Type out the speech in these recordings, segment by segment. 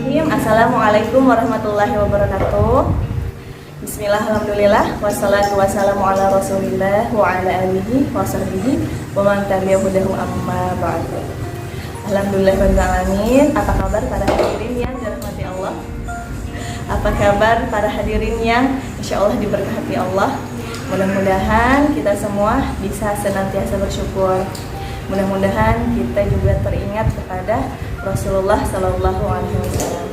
Bismillahirrahmanirrahim. Assalamualaikum warahmatullahi wabarakatuh. Bismillah, alhamdulillah, wassalatu wassalamu ala rasulillah wa ala alihi wa sahbihi wa man tabi'ahudahu amma ba'du. Alhamdulillah rabbil alamin. Apa kabar para hadirin yang dirahmati Allah? Apa kabar para hadirin yang insya Allah diberkati Allah? Mudah-mudahan kita semua bisa senantiasa bersyukur. Mudah-mudahan kita juga teringat kepada Rasulullah Sallallahu Alaihi Wasallam.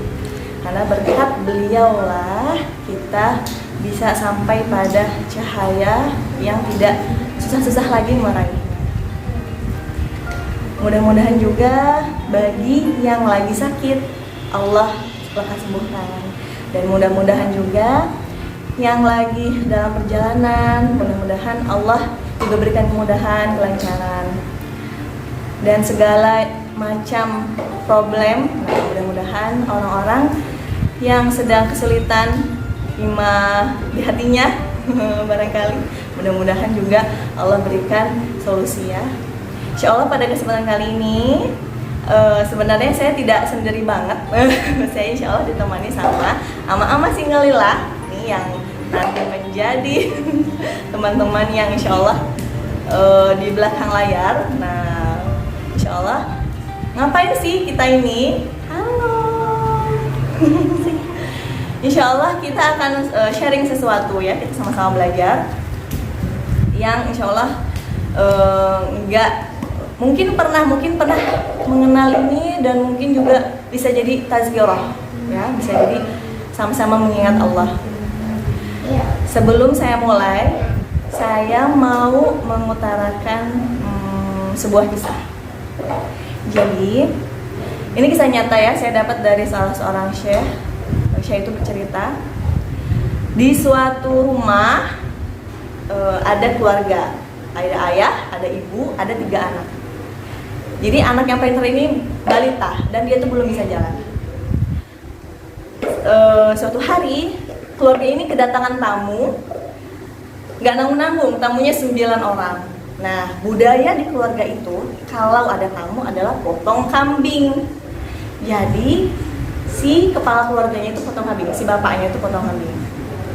Karena berkat beliaulah kita bisa sampai pada cahaya yang tidak susah-susah lagi meraihnya. Mudah-mudahan juga bagi yang lagi sakit Allah lekas sembuhkan. Dan mudah-mudahan juga yang lagi dalam perjalanan, mudah-mudahan Allah juga berikan kemudahan, kelancaran dan segala macam problem. Mudah-mudahan orang-orang yang sedang kesulitan di hatinya barangkali, mudah-mudahan juga Allah berikan solusi ya. Insya Allah pada kesempatan kali ini sebenarnya saya tidak sendiri banget. Saya insya Allah ditemani sama ama-ama singlillah nih yang nanti menjadi teman-teman yang insya Allah di belakang layar. Nah, insya Allah ngapain sih kita ini? Halo. Insya Allah kita akan sharing sesuatu ya, kita sama-sama belajar yang insya Allah mungkin pernah mengenal ini, dan mungkin juga bisa jadi tazkirah ya, bisa jadi sama-sama mengingat Allah. Sebelum saya mulai, saya mau mengutarakan sebuah kisah. Jadi ini kisah nyata ya, saya dapat dari salah seorang syekh. Syekh itu bercerita di suatu rumah ada keluarga, ada ayah, ada ibu, ada 3 anak. Jadi anak yang paling ini balita dan dia tuh belum bisa jalan. Suatu hari keluarga ini kedatangan tamu, nggak nanggung-nanggung, tamunya 9 orang. Nah, budaya di keluarga itu kalau ada tamu adalah potong kambing. Jadi si kepala keluarganya itu potong kambing, si bapaknya itu potong kambing.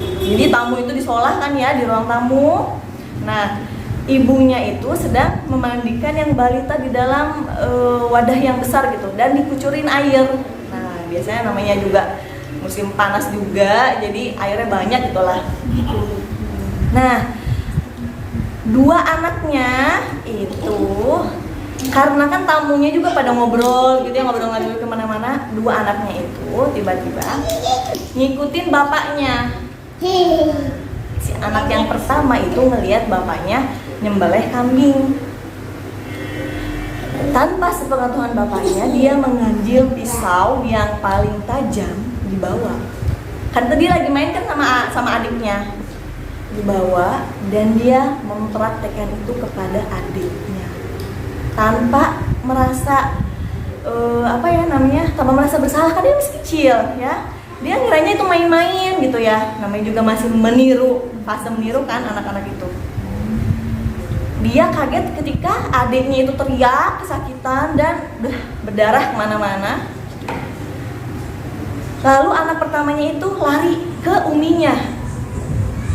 Jadi tamu itu disolahkan ya di ruang tamu. Nah, ibunya itu sedang memandikan yang balita di dalam wadah yang besar gitu dan dikucurin air. Nah, biasanya namanya juga musim panas juga, jadi airnya banyak gitulah. Nah, 2 anaknya itu karena kan tamunya juga pada ngobrol gitu ya, ngobrol-ngobrol kemana-mana. 2 anaknya itu tiba-tiba ngikutin bapaknya. Si anak yang pertama itu melihat bapaknya nyembelih kambing. Tanpa sepengetahuan bapaknya, dia mengambil pisau yang paling tajam dibawa. Kan tadi lagi main kan sama adiknya, dibawa dan dia mempraktekkan itu kepada adiknya tanpa merasa tanpa merasa bersalah, kan dia masih kecil ya. Dia ngiranya itu main-main gitu ya, namanya juga masih meniru, fase meniru kan anak-anak itu. Dia kaget ketika adiknya itu teriak kesakitan dan berdarah kemana-mana. Lalu anak pertamanya itu lari ke uminya,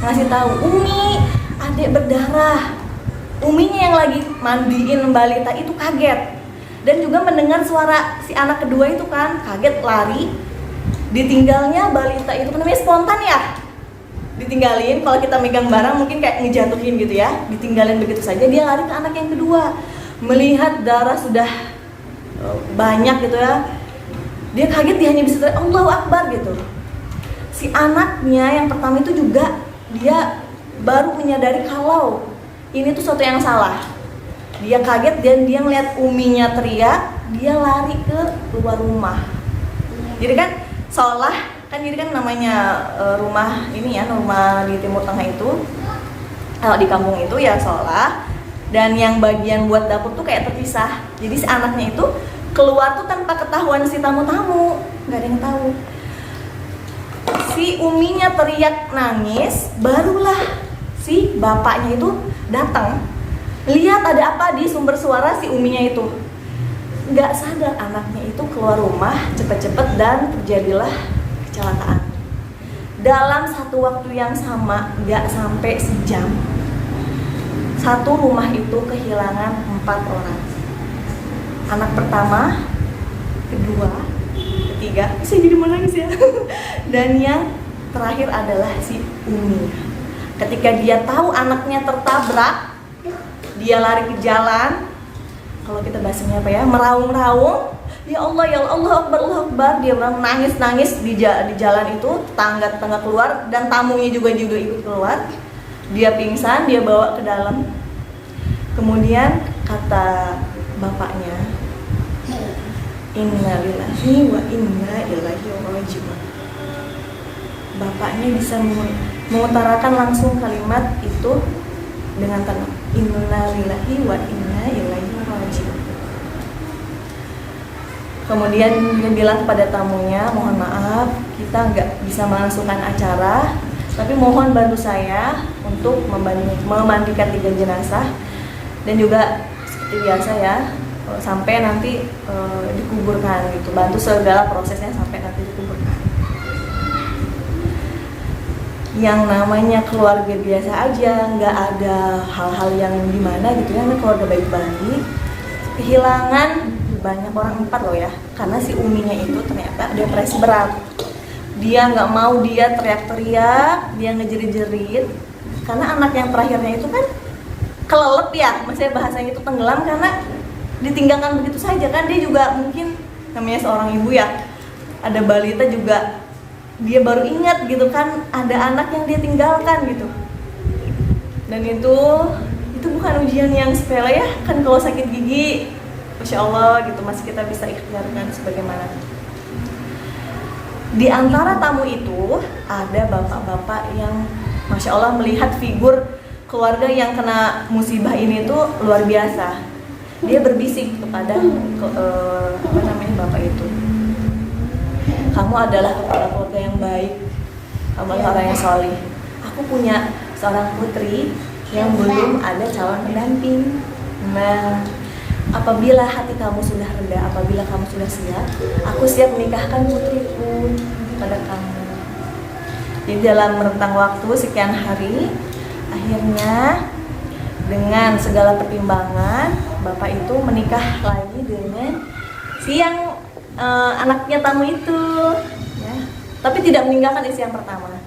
ngasih tahu, "Umi, adik berdarah." Uminya yang lagi mandiin balita itu kaget dan juga mendengar suara si anak kedua itu kan, kaget lari. Ditinggalnya balita itu, namanya spontan ya, ditinggalin. Kalau kita megang barang mungkin kayak ngejatuhin gitu ya, ditinggalin begitu saja. Dia lari ke anak yang kedua, melihat darah sudah banyak gitu ya. Dia kaget, dia hanya bisa teriak Allahu Akbar gitu. Si anaknya yang pertama itu juga dia baru menyadari kalau ini tuh sesuatu yang salah. Dia kaget dan dia melihat uminya teriak, dia lari ke luar rumah. Jadi kan seolah kan, jadi kan namanya rumah ini ya, rumah di Timur Tengah itu, kalau di kampung itu ya seolah, dan yang bagian buat dapur tuh kayak terpisah. Jadi si anaknya itu keluar tuh tanpa ketahuan si tamu-tamu, nggak ada yang tahu. Si uminya teriak nangis, barulah si bapaknya itu datang, lihat ada apa di sumber suara si uminya itu. nggak sadar anaknya itu keluar rumah cepet-cepet dan terjadilah kecelakaan. Dalam satu waktu yang sama, nggak sampai sejam, satu rumah itu kehilangan 4 orang. Anak pertama, kedua, ketiga, saya jadi menangis ya. Dan yang terakhir adalah si Umi. Ketika dia tahu anaknya tertabrak, dia lari ke jalan. Kalau kita bahasanya apa ya, meraung-raung, ya Allah, ya Allah, Akbar, Allah Akbar. Dia nangis-nangis di jalan itu, tetangga keluar dan tamunya juga ikut keluar. Dia pingsan, dia bawa ke dalam. Kemudian kata bapaknya, Inna lillahi wa inna ilaihi raji'un. Bapaknya bisa mengutarakan langsung kalimat itu dengan tenang. Inna lillahi wa inna ilaihi raji'un. Kemudian dia bilang kepada tamunya, mohon maaf, kita nggak bisa melangsungkan acara, tapi mohon bantu saya untuk memandikan 3 jenazah dan juga seperti biasa ya, sampai nanti dikuburkan gitu, bantu segala prosesnya sampai nanti dikuburkan. Yang namanya keluarga biasa aja, nggak ada hal-hal yang gimana gitu ya, keluarga baik-baik, kehilangan banyak orang 4 loh ya, karena si Uminya itu ternyata depresi berat. Dia nggak mau, dia teriak-teriak, dia ngejerit-jerit, karena anak yang terakhirnya itu kan kelelep ya, maksudnya bahasanya itu tenggelam karena ditinggalkan begitu saja kan. Dia juga mungkin namanya seorang ibu ya, ada balita juga, dia baru ingat gitu kan ada anak yang dia tinggalkan gitu. Dan itu bukan ujian yang sepele ya kan. Kalau sakit gigi, Masya Allah gitu, masih kita bisa ikhtiarkan sebagaimana. Di antara tamu itu ada bapak-bapak yang Masya Allah melihat figur keluarga yang kena musibah ini tuh luar biasa. Dia berbisik kepada bapak itu, kamu adalah kepala keluarga yang baik, kamu adalah orang yang solih. Aku punya seorang putri yang belum ada calon pendamping. Nah, apabila hati kamu sudah rendah, apabila kamu sudah siap, aku siap menikahkan putriku pada kamu. Jadi dalam rentang waktu sekian hari, akhirnya dengan segala pertimbangan, bapak itu menikah lagi dengan si yang anaknya tamu itu ya. Tapi tidak meninggalkan istri yang pertama ya.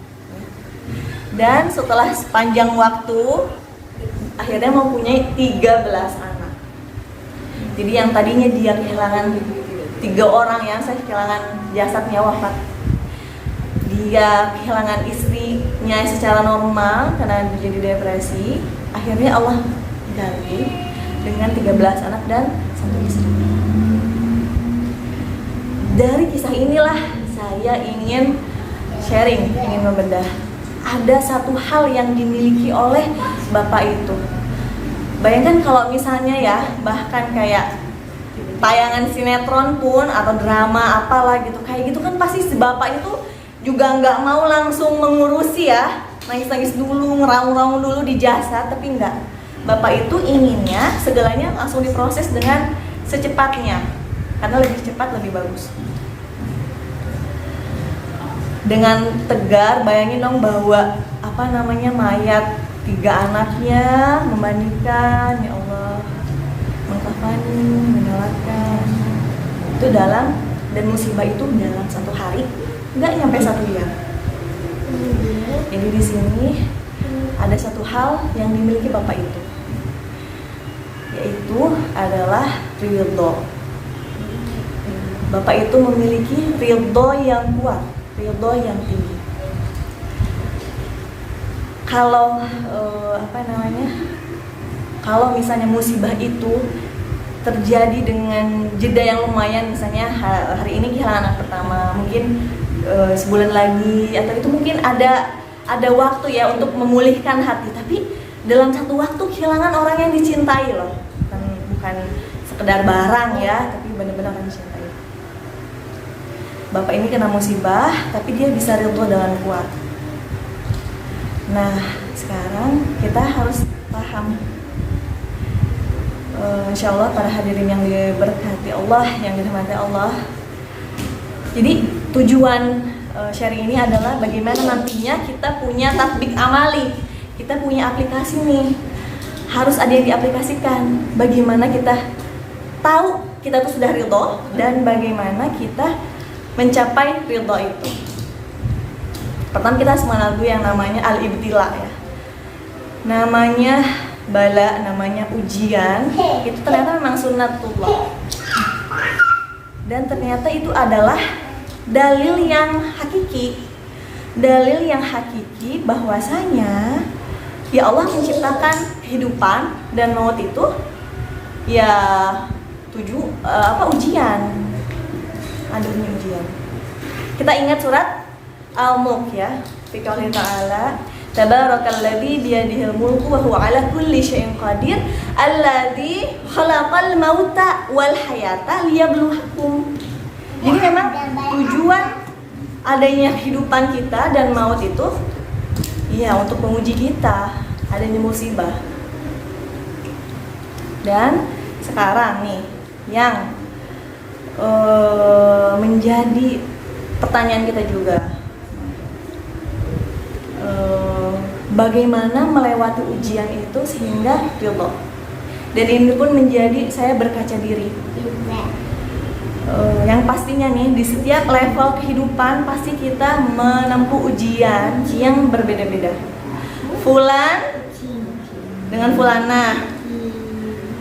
Dan setelah sepanjang waktu, akhirnya mempunyai 13 anak. Jadi yang tadinya dia kehilangan 3 orang ya, saya kehilangan jasadnya wafat, dia kehilangan istrinya secara normal karena menjadi depresi. Akhirnya Allah ganti dengan 13 anak dan 1 istri. Dari kisah inilah saya ingin sharing, ingin membedah. Ada satu hal yang dimiliki oleh bapak itu. Bayangkan kalau misalnya ya, bahkan kayak tayangan sinetron pun atau drama apalah gitu, kayak gitu kan pasti si bapak itu juga nggak mau langsung mengurusi ya, nangis-nangis dulu, ngeraung-raung dulu di jasad, tapi enggak. Bapak itu inginnya segalanya langsung diproses dengan secepatnya, karena lebih cepat lebih bagus. Dengan tegar, bayangin dong bahwa mayat 3 anaknya memandikan, ya Allah, mengkafani, menyolatkan. Itu dan musibah itu dalam 1 hari, nggak nyampe 1 jam. Jadi di sini ada satu hal yang dimiliki bapak itu, yaitu adalah ridho. Bapak itu memiliki ridho yang kuat, ridho yang tinggi. Kalau kalau misalnya musibah itu terjadi dengan jeda yang lumayan, misalnya hari ini kehilangan anak pertama, mungkin sebulan lagi, atau itu mungkin ada waktu ya untuk memulihkan hati. Tapi dalam 1 waktu kehilangan orang yang dicintai loh, bukan sekedar barang ya, tapi benar-benar orang dicintai. Bapak ini kena musibah, tapi dia bisa ridho dengan kuat. Nah, sekarang kita harus paham Insya Allah para hadirin yang diberkati Allah, yang dirahmati Allah. Jadi tujuan sharing ini adalah bagaimana nantinya kita punya tatbik amali, kita punya aplikasi nih, harus ada yang diaplikasikan. Bagaimana kita tahu kita tuh sudah ridho dan bagaimana kita mencapai ridho itu. Pertama kita semua lagu yang namanya al-ibtila ya, namanya bala, namanya ujian, itu ternyata memang sunnatullah. Dan ternyata itu adalah dalil yang hakiki. Dalil yang hakiki bahwasanya ya Allah menciptakan kehidupan dan maut itu ya ujian. Adanya ujian. Kita ingat surat Al-Mulk ya. Fi qouli ta'ala Tabarakalladzi biyadihil mulku wa huwa ala kulli syai'in qadir alladzi khalaqal mauta wal hayata liyabluwakum. Jadi memang tujuan adanya kehidupan kita dan maut itu ya untuk menguji kita, adanya musibah. Dan sekarang nih yang menjadi pertanyaan kita juga, bagaimana melewati ujian itu sehingga ridho. Dan ini pun menjadi saya berkaca diri. Yang pastinya nih di setiap level kehidupan pasti kita menempuh ujian yang berbeda-beda. Fulan dengan fulana,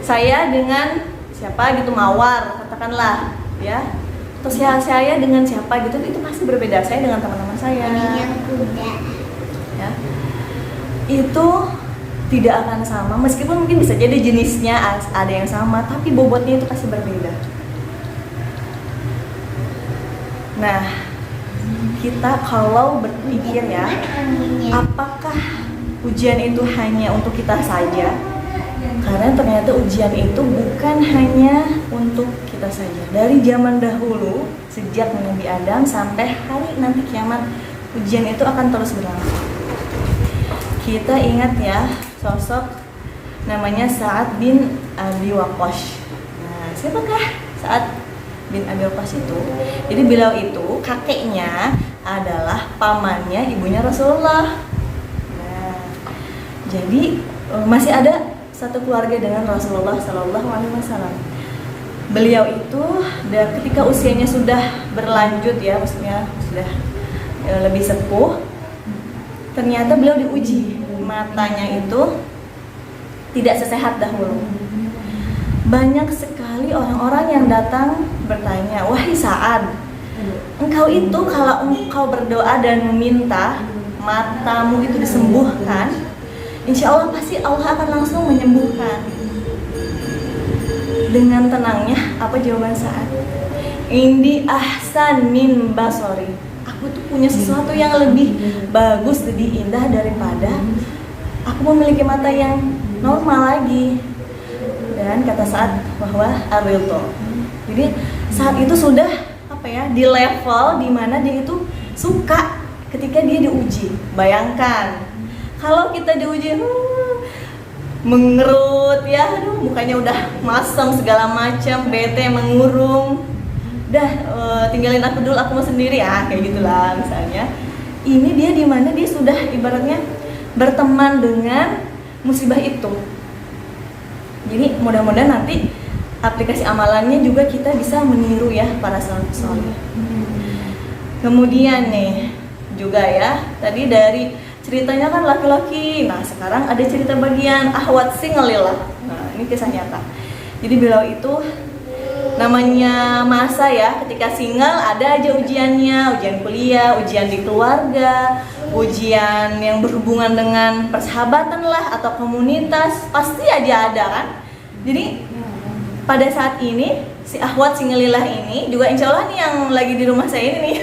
saya dengan siapa gitu, mawar katakanlah ya. Terus saya dengan siapa gitu, itu pasti berbeda. Saya dengan teman-teman saya. Ya. Itu tidak akan sama, meskipun mungkin bisa jadi jenisnya ada yang sama, tapi bobotnya itu pasti berbeda. Nah, kita kalau berpikir ya, apakah ujian itu hanya untuk kita saja? Karena ternyata ujian itu bukan hanya untuk kita saja. Dari zaman dahulu, sejak Nabi Adam sampai hari nanti kiamat, ujian itu akan terus berlangsung. Kita ingat ya, sosok namanya Sa'ad bin Abi Waqqas. Nah, siapakah Sa'ad bin Abi Waqqas itu? Jadi beliau itu kakeknya adalah pamannya ibunya Rasulullah. Nah, jadi masih ada satu keluarga dengan Rasulullah Sallallahu Alaihi Wasallam. Beliau itu ketika usianya sudah berlanjut ya, maksudnya sudah lebih sepuh, ternyata beliau diuji, matanya itu tidak sesehat dahulu. Banyak sekali orang-orang yang datang bertanya, wahai Sa'ad, engkau itu kalau engkau berdoa dan meminta matamu itu disembuhkan, insya Allah pasti Allah akan langsung menyembuhkan. Dengan tenangnya, apa jawaban Sa'ad? Indi ahsan min basori. Aku tuh punya sesuatu yang lebih bagus, lebih indah daripada aku memiliki mata yang normal lagi. Dan kata Sa'ad bahwa ar-ridho. Jadi saat itu sudah di level dimana dia itu suka ketika dia diuji. Bayangkan kalau kita diuji mengerut ya, mukanya udah masam segala macam, bete, mengurung, udah tinggalin aku dulu, aku mau sendiri ya, kayak gitulah misalnya. Ini dia di mana dia sudah ibaratnya berteman dengan musibah itu. Jadi mudah-mudahan nanti aplikasi amalannya juga kita bisa meniru ya para salafus saleh. Kemudian nih juga ya, tadi dari ceritanya kan laki-laki. Nah, sekarang ada cerita bagian ahwat singelillah. Nah, ini kisah nyata. Jadi beliau itu namanya masa ya, ketika single ada aja ujiannya, ujian kuliah, ujian di keluarga, ujian yang berhubungan dengan persahabatan lah atau komunitas, pasti aja ada kan. Jadi pada saat ini si ahwat singelillah ini juga insya Allah nih yang lagi di rumah saya ini nih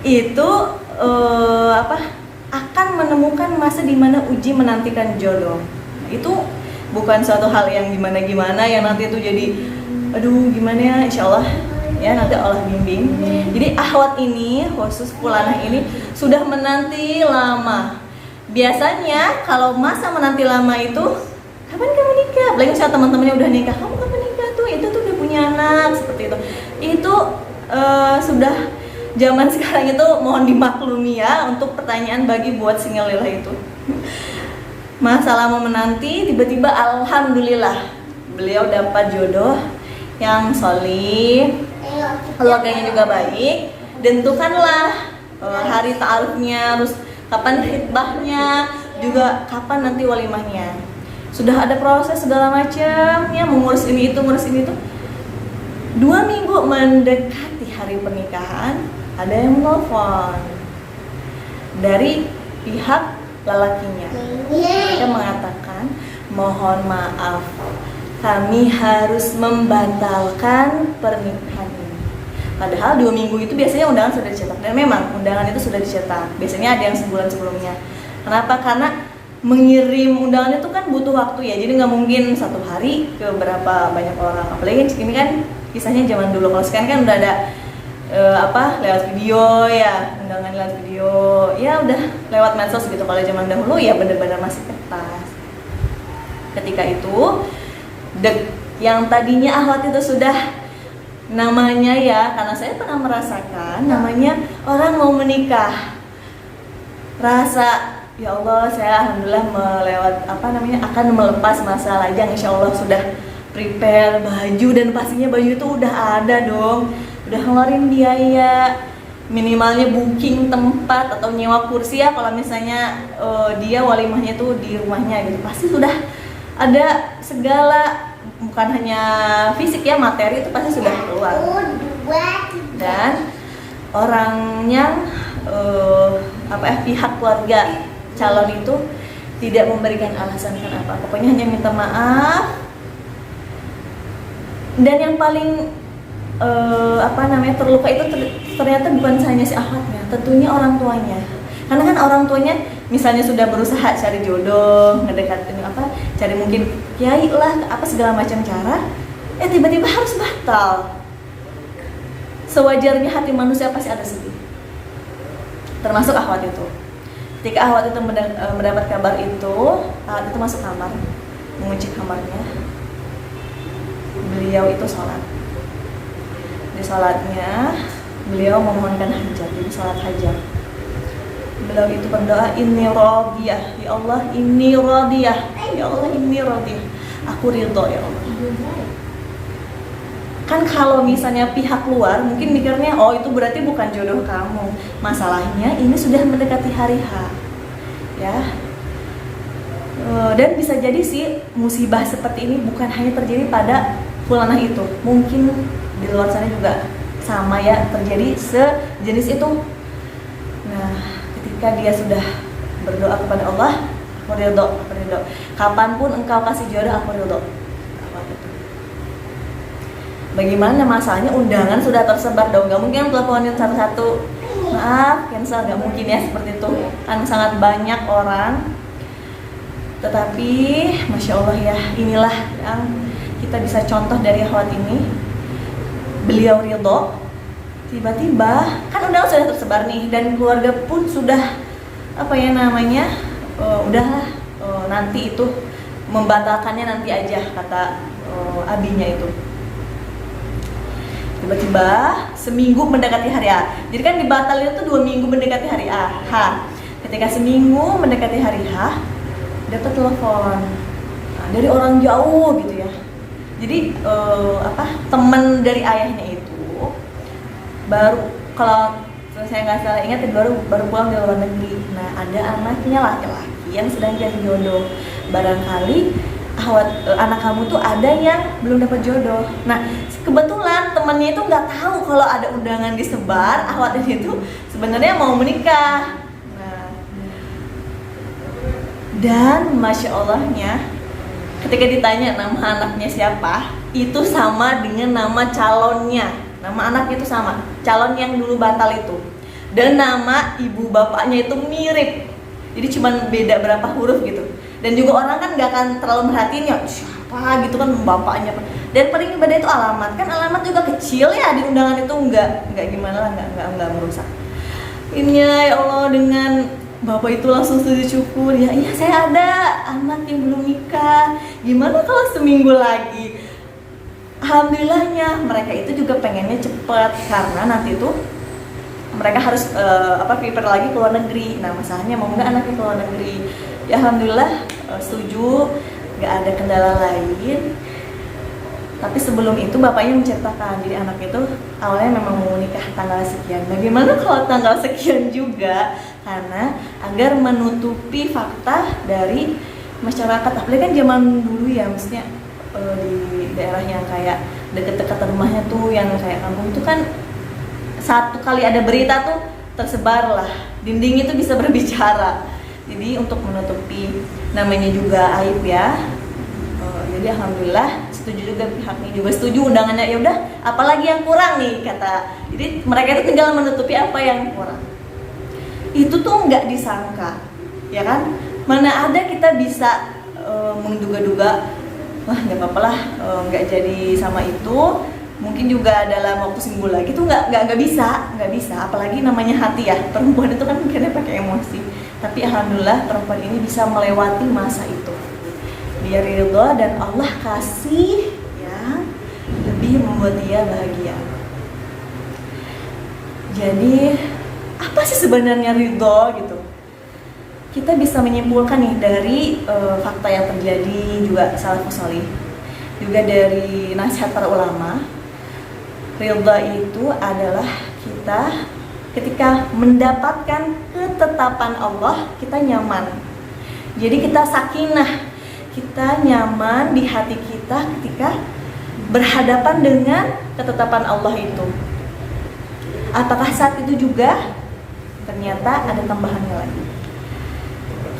itu akan menemukan masa di mana uji menantikan jodoh. Nah, itu bukan suatu hal yang gimana-gimana yang nanti itu jadi aduh gimana ya, insya Allah ya nanti Allah bimbing. Jadi ahwat ini, khusus fulanah ini sudah menanti lama. Biasanya kalau masa menanti lama itu, kapan kamu nikah? apalagi misalnya teman-temannya udah nikah, kamu kapan nikah tuh, itu tuh udah punya anak, seperti itu sudah zaman sekarang itu mohon dimaklumi ya untuk pertanyaan bagi buat single lila itu. Masa lama menanti, tiba-tiba alhamdulillah beliau dapat jodoh yang solih, keluarganya juga baik, dan tentukanlah hari ta'arufnya, terus kapan khitbahnya, juga kapan nanti walimahnya. Sudah ada proses segala macam ya, mengurus ini itu, ngurus ini itu. 2 minggu mendekati hari pernikahan, ada yang menelpon dari pihak lelakinya. Mereka mengatakan, mohon maaf, kami harus membatalkan pernikahan ini. Padahal 2 minggu itu biasanya undangan sudah dicetak, dan memang undangan itu sudah dicetak. Biasanya ada yang sebulan sebelumnya. Kenapa? Karena mengirim undangan itu kan butuh waktu ya, jadi nggak mungkin satu hari ke berapa banyak orang. Apalagi ini kan kisahnya zaman dulu. Kalau sekarang kan udah ada lewat video ya, undangan lewat video ya, udah lewat medsos gitu. Kalau zaman dahulu ya benar-benar masih kertas. Ketika itu yang tadinya ahwat itu sudah namanya ya, karena saya pernah merasakan namanya orang mau menikah, rasa ya Allah, saya alhamdulillah akan melepas masa lajang, insya Allah sudah prepare baju, dan pastinya baju itu udah ada dong, udah ngeluarin biaya, minimalnya booking tempat atau nyewa kursi ya, kalau misalnya dia walimahnya tuh di rumahnya gitu, pasti sudah ada segala, bukan hanya fisik ya, materi itu pasti sudah keluar. Dan orang yang pihak keluarga calon itu tidak memberikan alasan kenapa, pokoknya hanya minta maaf. Dan yang paling terluka itu ternyata bukan hanya si ahwatnya, tentunya orang tuanya. Karena kan orang tuanya misalnya sudah berusaha cari jodoh, ngedekatin cari mungkin kiai lah, segala macam cara, tiba-tiba harus batal. Sewajarnya hati manusia pasti ada sedih, termasuk ahwat itu. Ketika ahwat itu mendapat kabar itu, ahwat itu masuk kamar, mengunci kamarnya. Beliau itu sholat. Di sholatnya, beliau memohonkan hajat, jadi sholat hajat. Beliau itu berdoa, inni radiyah, ya Allah inni radiyah, ya Allah inni radiyah, aku ridho ya Allah. Kan kalau misalnya pihak luar mungkin mikirnya, oh itu berarti bukan jodoh kamu. Masalahnya ini sudah mendekati hari H ya. Dan bisa jadi sih musibah seperti ini bukan hanya terjadi pada fulanah itu, mungkin di luar sana juga sama ya, terjadi sejenis itu. Nah, ketika dia sudah berdoa kepada Allah, aku ridho. Kapanpun engkau kasih jodoh, aku ridho. Bagaimana masalahnya undangan sudah tersebar dong, nggak mungkin teleponin satu-satu, maaf cancel, nggak mungkin ya seperti itu, kan sangat banyak orang. Tetapi Masya Allah ya, inilah yang kita bisa contoh dari ahwat ini. Beliau ridho, tiba-tiba kan undangan sudah tersebar nih, dan keluarga pun sudah udahlah, nanti itu membatalkannya nanti aja, kata abinya itu. Tiba-tiba seminggu mendekati hari A. Jadi kan dibatalin itu 2 minggu mendekati hari H. Ketika seminggu mendekati hari H, dapat telepon dari orang jauh gitu ya. Jadi teman dari ayahnya itu baru, kalau saya nggak salah ingat, baru pulang dari luar negeri. Nah, ada anaknya laki-laki yang sedang cari jodoh. Barangkali anak kamu tuh ada yang belum dapat jodoh. Nah, kebetulan temannya itu nggak tahu kalau ada undangan disebar, ahwatnya itu sebenarnya mau menikah. Nah, dan Masya Allahnya, ketika ditanya nama anaknya siapa, itu sama dengan nama calonnya. Nama anak itu sama, calon yang dulu batal itu. Dan nama ibu bapaknya itu mirip. Jadi cuma beda berapa huruf gitu. Dan juga orang kan nggak akan terlalu merhatiin ya siapa gitu kan bapaknya. Dan paling ibadah itu alamat, kan alamat juga kecil ya di undangan itu, nggak gimana lah, nggak merusak. Ini ya Allah, dengan bapak itu langsung sujud syukur, ya iya saya ada anak yang belum nikah, Gimana kalau seminggu lagi? Alhamdulillahnya mereka itu juga pengennya cepet, karena nanti tuh mereka harus prepare lagi ke luar negeri. Nah masalahnya mau nggak anaknya ke luar negeri? Ya alhamdulillah setuju, nggak ada kendala lain. Tapi sebelum itu bapaknya menceritakan, jadi anak itu awalnya memang mau nikah tanggal sekian. Bagaimana kalau tanggal sekian juga? Karena agar menutupi fakta dari masyarakat, apalagi kan zaman dulu ya, maksudnya di daerah yang kayak deket-deket rumahnya tuh, yang kayak kampung itu kan satu kali ada berita tuh tersebar lah, dinding itu bisa berbicara. Jadi untuk menutupi, namanya juga aib ya. Jadi alhamdulillah setuju juga, pihaknya juga setuju undangannya. Ya udah, apalagi yang kurang nih kata. Jadi mereka itu tinggal menutupi apa yang kurang. Itu tuh nggak disangka, ya kan? Mana ada kita bisa menduga-duga, wah nggak apa-apa lah, nggak jadi sama itu. Mungkin juga dalam waktu seminggu lagi tuh nggak bisa. Apalagi namanya hati ya, perempuan itu kan kadang pakai emosi. Tapi alhamdulillah perempuan ini bisa melewati masa itu. Dia ridho dan Allah kasih ya lebih membuat dia bahagia. Jadi apa sih sebenarnya ridho gitu? Kita bisa menyimpulkan nih dari fakta yang terjadi, juga salafus salih, juga dari nasihat para ulama. Ridho itu adalah kita ketika mendapatkan ketetapan Allah, kita nyaman. Jadi kita sakinah, kita nyaman di hati kita ketika berhadapan dengan ketetapan Allah itu. Apakah saat itu juga? Ternyata ada tambahannya lagi.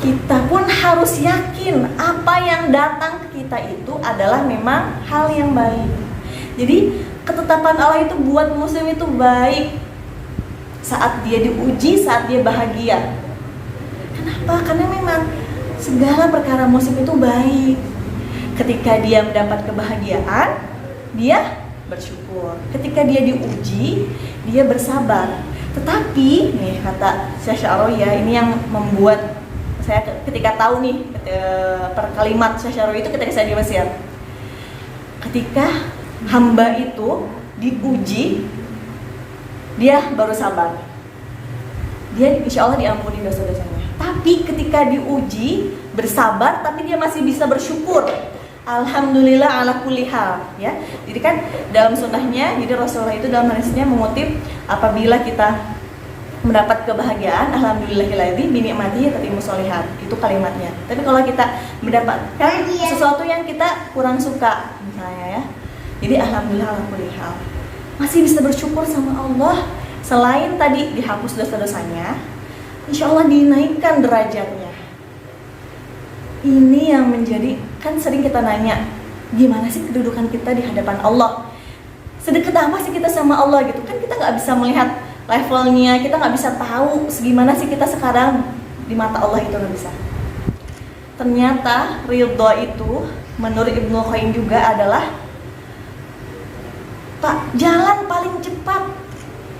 Kita pun harus yakin apa yang datang ke kita itu adalah memang hal yang baik. Jadi ketetapan Allah itu buat muslim itu baik saat dia diuji, saat dia bahagia. Kenapa? Karena memang segala perkara muslim itu baik. Ketika dia mendapat kebahagiaan, dia bersyukur. Ketika dia diuji, dia bersabar. Tetapi nih kata Syekh Sya'rawi ya, ini yang membuat saya ketika tahu nih per kalimat Syekh Sya'rawi itu ketika saya di Mesir. Ketika hamba itu diuji, dia baru sabar. Dia insya Allah diampuni dosa-dosanya. Tapi ketika diuji, bersabar, tapi dia masih bisa bersyukur. Alhamdulillah ala kulli hal ya. Jadi kan dalam sunnahnya, jadi Rasulullah itu dalam hadisnya mengutip, apabila kita mendapat kebahagiaan, alhamdulillahilladzi bi ni'matihi tatimmu sholihat. Itu kalimatnya. Tapi kalau kita mendapatkan sesuatu yang kita kurang suka misalnya ya, jadi alhamdulillah ala kulli hal, masih bisa bersyukur sama Allah. Selain tadi dihapus dosa-dosanya, insya Allah dinaikkan derajatnya. Ini yang menjadi, kan sering kita nanya, gimana sih kedudukan kita di hadapan Allah? Sedekat apa sih kita sama Allah gitu? Kan kita nggak bisa melihat levelnya, kita nggak bisa tahu segimana sih kita sekarang di mata Allah, itu nggak bisa. Ternyata ridho itu menurut Ibnu Qayyim juga adalah jalan paling cepat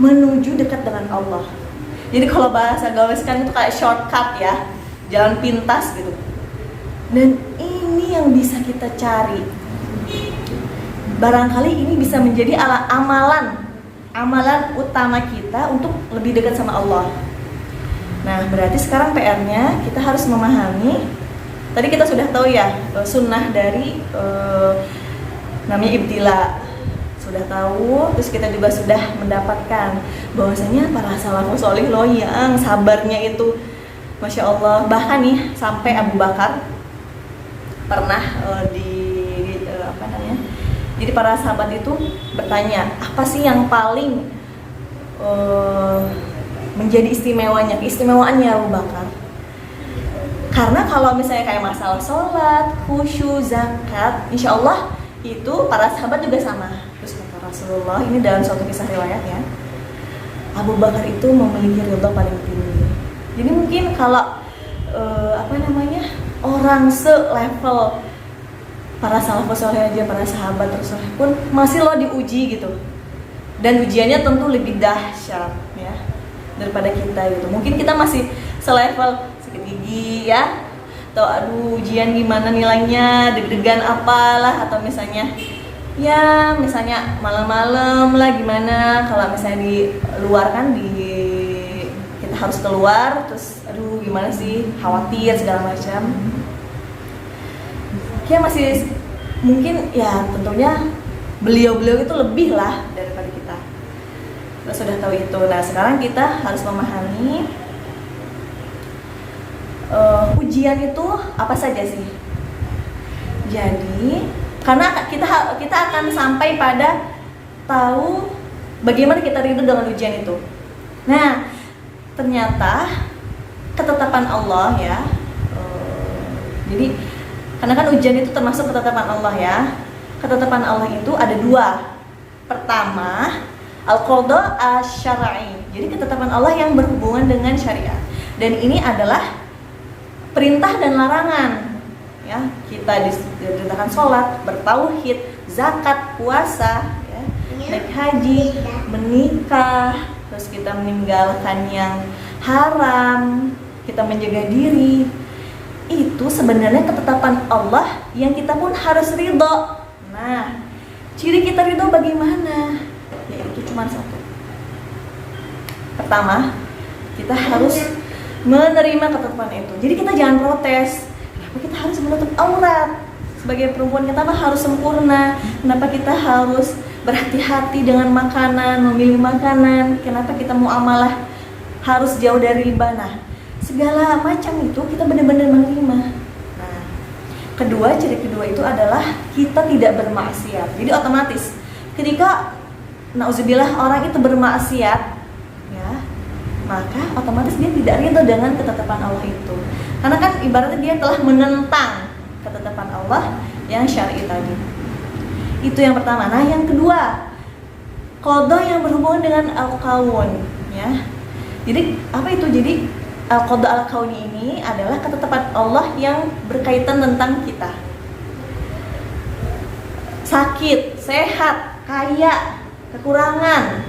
menuju dekat dengan Allah. Jadi kalau bahasa gaul sekarang itu kayak shortcut ya, jalan pintas gitu. Dan ini yang bisa kita cari. Barangkali ini bisa menjadi amalan utama kita untuk lebih dekat sama Allah. Nah, berarti sekarang PR-nya kita harus memahami. Tadi kita sudah tahu ya sunnah dari namanya ibtila. Sudah tahu, terus kita juga sudah mendapatkan bahwasanya para salafus sholih loh yang sabarnya itu Masya Allah. Bahkan nih sampai Abu Bakar pernah jadi para sahabat itu bertanya, apa sih yang paling menjadi keistimewaannya Abu Bakar? Karena kalau misalnya kayak masalah sholat, khusyuk, zakat, insya Allah itu para sahabat juga sama. Terus kata Rasulullah, ini dalam suatu kisah riwayat ya, Abu Bakar itu memiliki ridho paling tinggi. Jadi mungkin kalau orang se-level para salafus saleh aja, para sahabat Rasulullah pun masih lo diuji gitu. Dan ujiannya tentu lebih dahsyat ya daripada kita gitu. Mungkin kita masih selevel sakit gigi ya, atau aduh ujian gimana nilainya, deg-degan apalah, atau misalnya malam-malam lah gimana, kalau misalnya di luar kan kita harus keluar, terus aduh gimana sih, khawatir segala macam. Ya masih mungkin ya tentunya beliau-beliau itu lebih lah daripada kita sudah tahu itu. Nah sekarang kita harus memahami ujian itu apa saja sih. Jadi karena kita akan sampai pada tahu bagaimana kita ridho dengan ujian itu. Nah ternyata ketetapan Allah ya, jadi karena kan ujian itu termasuk ketetapan Allah ya. Ketetapan Allah itu ada dua. Pertama, al-qada asy-syar'i. Jadi ketetapan Allah yang berhubungan dengan syariat. Dan ini adalah perintah dan larangan. Ya, kita diperintahkan sholat, bertauhid, zakat, puasa, ya, naik haji, menikah, terus kita meninggalkan yang haram, kita menjaga diri. Itu sebenarnya ketetapan Allah yang kita pun harus ridho. Nah, ciri kita ridho bagaimana? Yaitu cuma satu. Pertama, kita harus menerima ketetapan itu. Jadi kita jangan protes. Kenapa kita harus menutup aurat? Sebagai perempuan kita harus sempurna. Kenapa kita harus berhati-hati dengan makanan, memilih makanan? Kenapa kita muamalah harus jauh dari riba? Nah, segala macam itu kita benar-benar menerima. Kedua, ciri kedua itu adalah kita tidak bermaksiat. Jadi otomatis ketika nauzubillah orang itu bermaksiat, ya, maka otomatis dia tidak ridho dengan ketetapan Allah itu. Karena kan ibaratnya dia telah menentang ketetapan Allah yang syar'i tadi. Itu yang pertama. Nah, yang kedua, qada yang berhubungan dengan al-kaun, ya. Jadi apa itu? Jadi al-qada al-kauni ini adalah ketetapan Allah yang berkaitan tentang kita. Sakit, sehat, kaya, kekurangan,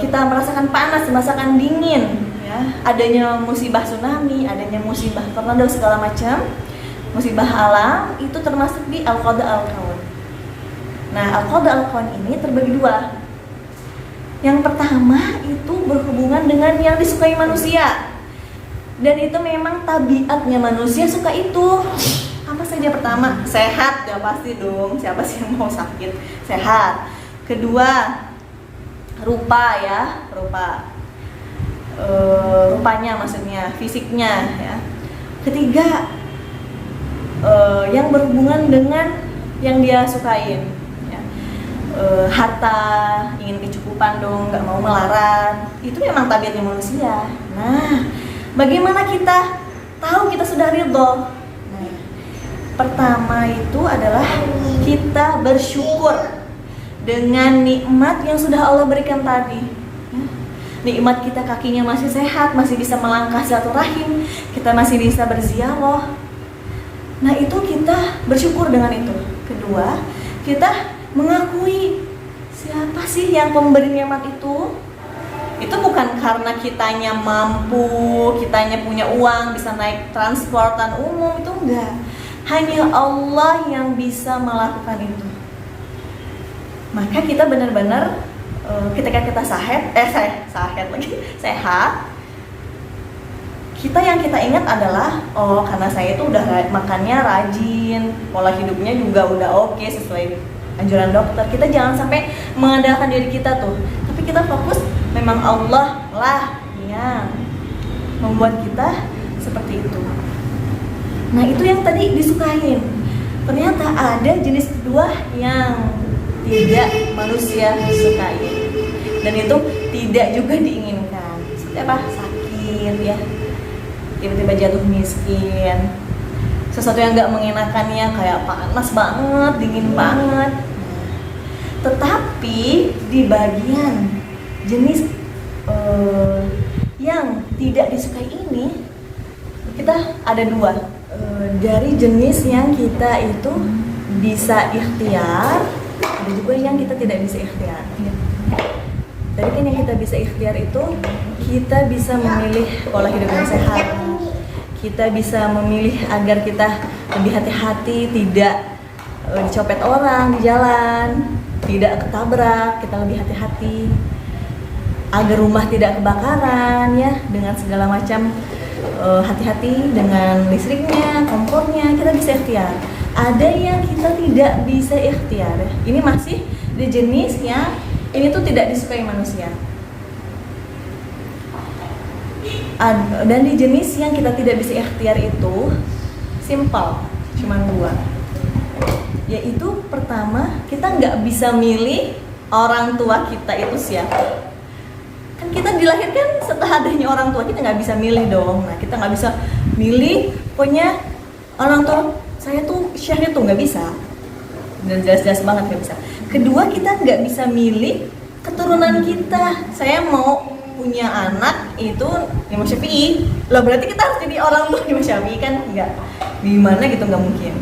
kita merasakan panas, merasakan dingin, ya. Adanya musibah tsunami, adanya musibah tornado segala macam, musibah alam itu termasuk di al-qada al-kaun. Nah, al-qada al-kaun ini terbagi dua. Yang pertama itu berhubungan dengan yang disukai manusia. Dan itu memang tabiatnya manusia suka itu. Apa saja? Pertama, sehat, ya pasti dong. Siapa sih yang mau sakit? Sehat. Kedua, rupa ya, rupanya maksudnya, fisiknya ya. Ketiga, yang berhubungan dengan yang dia sukain. Harta, ingin kecukupan dong, nggak mau melarat. Itu memang tabiatnya manusia. Nah, bagaimana kita tahu kita sudah ridho? Nah, pertama itu adalah kita bersyukur dengan nikmat yang sudah Allah berikan tadi. Nikmat kita kakinya masih sehat, masih bisa melangkah silaturahim, kita masih bisa berziarah. Nah, itu kita bersyukur dengan itu. Kedua, kita mengakui siapa sih yang pemberi nikmat itu. Itu bukan karena kitanya mampu, kitanya punya uang, bisa naik transportan umum, itu enggak. Hanya Allah yang bisa melakukan itu. Maka kita benar-benar ketika kita sehat, yang kita ingat adalah karena saya itu udah makannya rajin, pola hidupnya juga udah oke sesuai anjuran dokter. Kita jangan sampai mengandalkan diri kita tuh, tapi kita fokus memang Allah lah yang membuat kita seperti itu. Nah, itu yang tadi disukain. Ternyata ada jenis kedua yang tidak manusia sukai, dan itu tidak juga diinginkan. Seperti apa? Sakit ya, tiba-tiba jatuh miskin, sesuatu yang gak mengenakannya, kayak panas banget, dingin banget. Tetapi di bagian jenis yang tidak disukai ini, kita ada dua. Dari jenis yang kita itu bisa ikhtiar, ada juga yang kita tidak bisa ikhtiar. Dari yang kita bisa ikhtiar itu, kita bisa memilih pola hidup yang sehat, kita bisa memilih agar kita lebih hati-hati, tidak dicopet orang di jalan, tidak ketabrak, kita lebih hati-hati agar rumah tidak kebakaran ya, dengan segala macam hati-hati dengan listriknya, kompornya, kita bisa ikhtiar. Ada yang kita tidak bisa ikhtiar ya. Ini masih di jenis yang ini tuh tidak disukai manusia. Dan di jenis yang kita tidak bisa ikhtiar itu simple, cuma 2. Yaitu pertama, kita nggak bisa milih orang tua kita itu siapa. Kan kita dilahirkan setelah adanya orang tua, kita nggak bisa milih dong. Nah, kita nggak bisa milih, pokoknya orang tua saya tuh syekh itu, nggak bisa. Dan jelas-jelas banget nggak bisa. Kedua, kita nggak bisa milih keturunan kita. Saya mau punya anak itu Imam Syafi'i, loh berarti kita harus jadi orang tua Imam Syafi'i kan? Nggak, gimana gitu, nggak mungkin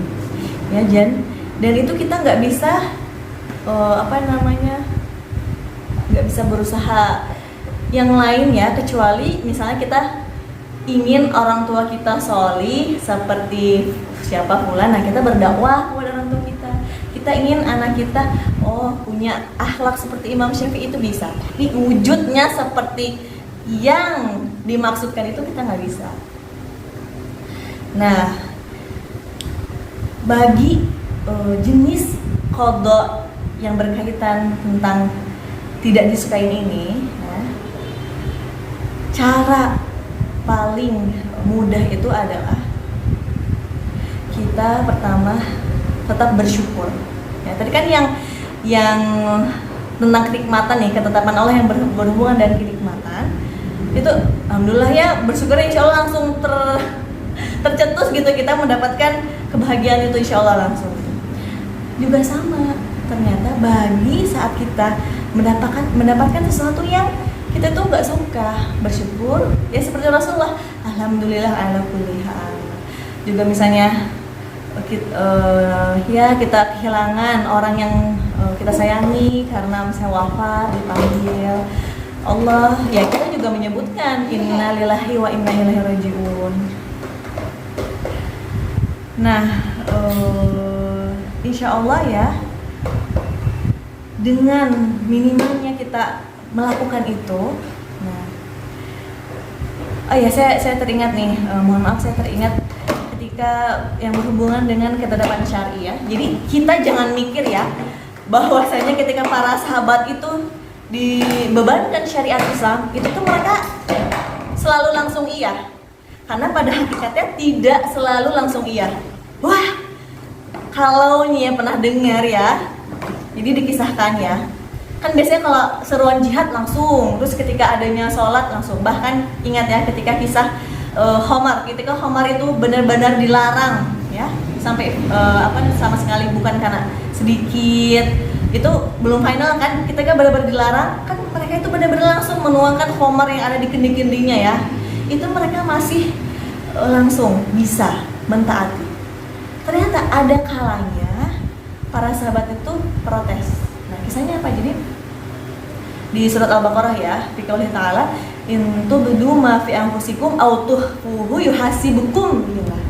ya Jan. Dan itu kita nggak bisa nggak bisa berusaha yang lain ya, kecuali misalnya kita ingin orang tua kita sholih seperti siapa fulan, nah kita berdakwah kepada orang tua kita. Kita ingin anak kita punya akhlak seperti Imam Syafi'i, itu bisa. Tapi wujudnya seperti yang dimaksudkan itu kita nggak bisa. Nah, bagi jenis qadha yang berkaitan tentang tidak disukain ini, ya, cara paling mudah itu adalah kita pertama tetap bersyukur. Ya, tadi kan yang tentang kenikmatan nih, ketetapan Allah yang berhubungan dengan kenikmatan itu, alhamdulillah ya, bersyukur insya Allah langsung tercetus gitu, kita mendapatkan kebahagiaan itu insya Allah langsung. Juga sama, ternyata bagi saat kita mendapatkan sesuatu yang kita tuh nggak suka, bersyukur ya, seperti Rasulullah, alhamdulillah ala kulli hal. Juga misalnya kita kehilangan orang yang kita sayangi karena misalnya wafat, dipanggil Allah, ya kita juga menyebutkan inna lillahi wa inna ilaihi rajiun. Nah, insya Allah ya, dengan minimalnya kita melakukan itu. Nah, saya teringat nih, mohon maaf, saya teringat ketika yang berhubungan dengan ketetapan syar'i ya. Jadi kita jangan mikir ya bahwasanya ketika para sahabat itu dibebankan syariat Islam, itu tuh mereka selalu langsung iya. Karena pada hakikatnya tidak selalu langsung iya. Wah, kalau nih ya pernah dengar ya, jadi dikisahkan ya, kan biasanya kalau seruan jihad langsung, terus ketika adanya sholat langsung. Bahkan ingat ya ketika kisah ketika Khomar itu benar-benar dilarang ya, sampai sama sekali bukan karena sedikit, itu belum final kan, ketika benar-benar dilarang kan, mereka itu benar-benar langsung menuangkan Khomar yang ada di kendi-kendinya ya, itu mereka masih langsung bisa mentaati. Ternyata ada kalanya para sahabat itu protes. Nah, kisahnya apa? Jadi di surat Al-Baqarah ya, fi qouli ta'ala, in tubdu ma fi anfusikum aw tukhfuhu yuhasibukum billah.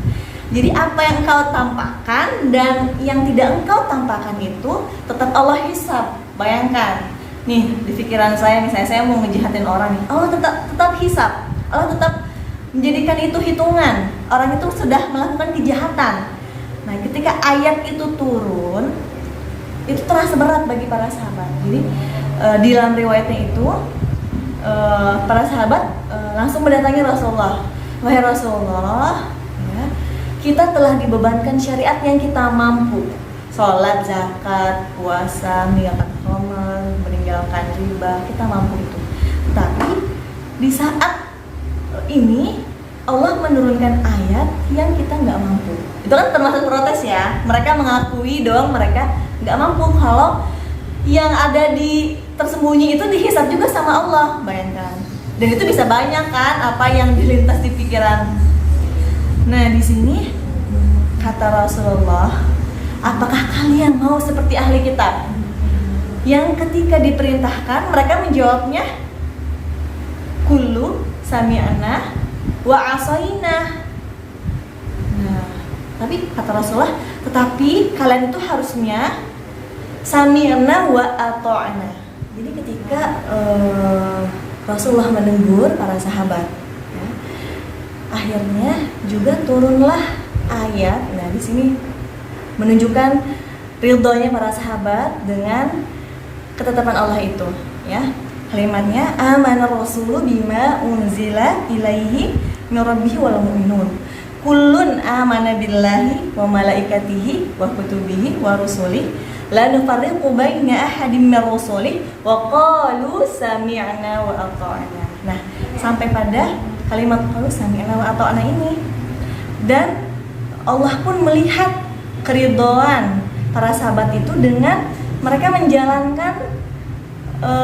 Jadi apa yang engkau tampakkan dan yang tidak engkau tampakkan itu tetap Allah hisab. Bayangkan nih, di pikiran saya misalnya saya mau ngejahatin orang nih, Allah tetap hisab. Allah tetap menjadikan itu hitungan. Orang itu sudah melakukan kejahatan. Nah, ketika ayat itu turun, itu terasa berat bagi para sahabat. Jadi di dalam riwayatnya itu para sahabat langsung mendatangi Rasulullah. Wahai Rasulullah, ya, kita telah dibebankan syariat yang kita mampu, sholat, zakat, puasa, meninggalkan khamr, meninggalkan riba, kita mampu itu. Tapi di saat ini Allah menurunkan ayat yang kita nggak mampu. Itu kan termasuk protes ya. Mereka mengakui dong mereka nggak mampu, kalau yang ada di tersembunyi itu dihisab juga sama Allah. Bayangkan. Dan itu bisa banyak kan apa yang dilintas di pikiran. Nah, di sini kata Rasulullah, apakah kalian mau seperti ahli kitab yang ketika diperintahkan mereka menjawabnya kullu sami'na wa asaina. Tapi kata Rasulullah, tetapi kalian itu harusnya sami'na wa ata'na. Jadi ketika Rasulullah menegur para sahabat, ya, akhirnya juga turunlah ayat. Nah, di sini menunjukkan ridhonya para sahabat dengan ketetapan Allah itu, ya. Kalimatnya amanar rasulu bima unzila ilaihi min rabbih wal mu'minun. Kullun amana billahi wa malaikatihi wa kutubihi wa rusulihi la nufarriqu baina ahadin min rusulihi wa qalu sami'na wa ata'na. Nah, sampai pada kalimat qalu sami'na wa ata'na ini. Dan Allah pun melihat keridhaan para sahabat itu dengan mereka menjalankan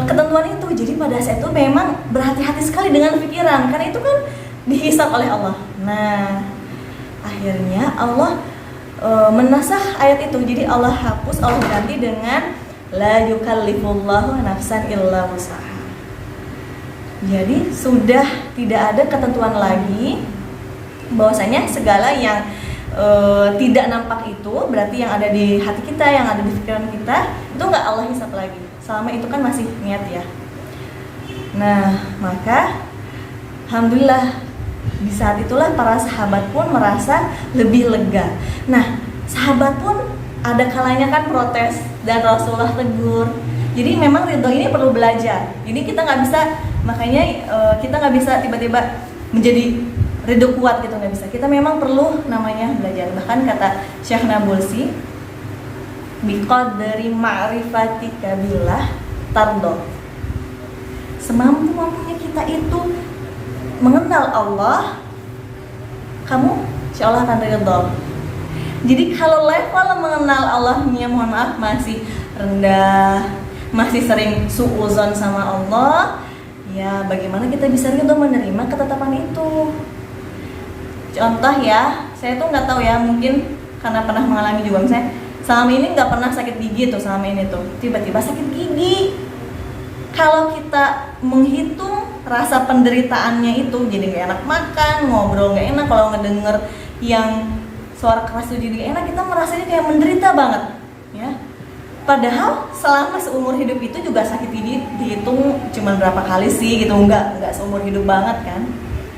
ketentuan itu. Jadi pada saat itu memang berhati-hati sekali dengan pikiran, karena itu kan dihisab oleh Allah. Nah, akhirnya Allah menasakh ayat itu. Jadi Allah hapus, Allah ganti dengan la yukallifullahu nafsan illa wus'aha. Jadi sudah tidak ada ketentuan lagi bahwasanya segala yang tidak nampak itu, berarti yang ada di hati kita, yang ada di pikiran kita, itu nggak Allah hisab lagi. Selama itu kan masih niat ya. Nah, maka alhamdulillah di saat itulah para sahabat pun merasa lebih lega. Nah, sahabat pun ada kalanya kan protes dan Rasulullah tegur. Jadi memang ridho ini perlu belajar. Jadi kita nggak bisa, makanya kita nggak bisa tiba-tiba menjadi ridho kuat gitu, nggak bisa. Kita memang perlu namanya belajar. Bahkan kata Syekh Nabulsi, biqadri ma'rifatika billah tardo. Semampu-mampunya kita itu mengenal Allah, kamu insya Allah akan ridho. Jadi kalau level mengenal Allahnya, mohon maaf, masih rendah, masih sering suuzon sama Allah, ya bagaimana kita bisa ridho menerima ketetapan itu? Contoh ya, saya tuh nggak tahu ya, mungkin karena pernah mengalami juga, misalnya selama ini nggak pernah sakit gigi tuh, selama ini tuh tiba-tiba sakit gigi. Kalau kita menghitung rasa penderitaannya itu, jadi nggak enak makan, ngobrol nggak enak, kalau ngedenger yang suara keras itu jadi enak, kita merasanya kayak menderita banget, ya. Padahal selama seumur hidup itu juga sakit gigi dihitung cuma berapa kali sih gitu, nggak seumur hidup banget kan.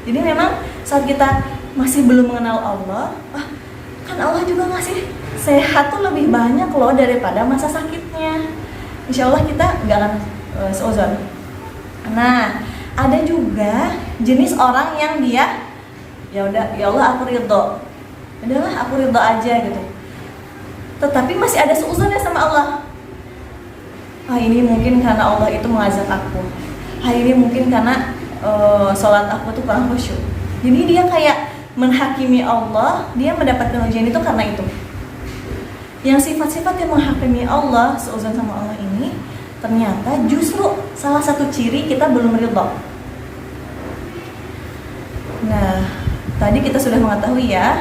Jadi memang saat kita masih belum mengenal Allah, kan Allah juga ngasih sehat tuh lebih banyak loh daripada masa sakitnya. Insya Allah kita nggak akan seuzon. Nah, ada juga jenis orang yang dia ya udah, ya Allah aku ridho, udahlah aku ridho aja gitu, tetapi masih ada seuzonnya sama Allah. Ini mungkin karena Allah itu mengazab aku, ini mungkin karena sholat aku tuh kurang khusyuk. Jadi dia kayak menghakimi Allah, dia mendapatkan ujian itu karena itu. Yang sifat-sifat yang menghakimi Allah, seuzon sama Allah ini, ternyata justru salah satu ciri kita belum ridho. Nah, tadi kita sudah mengetahui ya